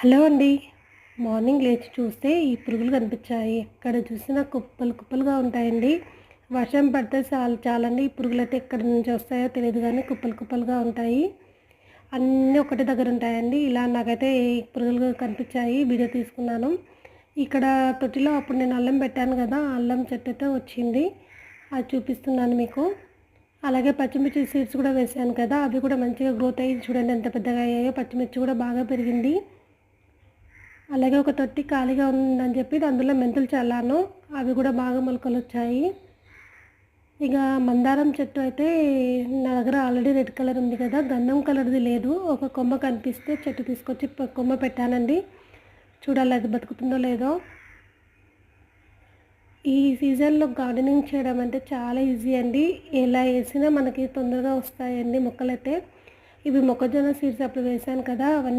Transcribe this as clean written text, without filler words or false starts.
Hello అండి. Morning లేచి చూస్తే ఈ పురుగులు కనిపించాయి. ఎక్కడ చూసినా కుప్పలు కుప్పలుగా ఉంటాయండి. వర్షం పడితే చాలండి ఈ పురుగులైతే ఎక్కడి నుంచి వస్తాయో తెలీదు గానీ కుప్పలు కుప్పలుగా ఉంటాయి. అన్నీ ఒకటే దగ్గర ఉంటాయండి. ఇలా నాకైతే ఈ పురుగులు కనిపించాయి. వీడియో తీసుకున్నాను. ఇక్కడ తొట్టిలో అప్పుడు నేను అల్లం పెట్టాను కదా! అల్లం చెట్టు అయితే వచ్చింది. అది చూపిస్తున్నాను మీకు. అలాగే పచ్చిమిర్చి సీడ్స్ కూడా వేసాను కదా! అవి కూడా మంచిగా గ్రోత్ అయ్యి చూడండి ఎంత పెద్దగా అయ్యాయో. పచ్చిమిర్చి కూడా బాగా పెరిగింది. అలాగే ఒక తొట్టి ఖాళీగా ఉందని చెప్పి అందులో మెంతులు చల్లాను. అవి కూడా బాగా మొలకలొచ్చాయి. ఇక మందారం చెట్టు అయితే నా దగ్గర ఆల్రెడీ రెడ్ కలర్ ఉంది కదా! గంధం కలర్‌ది లేదు. ఒక కొమ్మ కనిపిస్తే చెట్టు తీసుకొచ్చి కొమ్మ పెట్టానండి. చూడాలి అది బతుకుతుందో లేదో. ఈ సీజన్‌లో గార్డెనింగ్ చేయడం అంటే చాలా ఈజీ అండి. ఎలా ఏసినా మనకి తొందరగా వస్తాయండి మొక్కలైతే. ఇవి మొక్కజొన్న సీడ్స్ అప్పుడు వేశాను కదా! అవన్నీ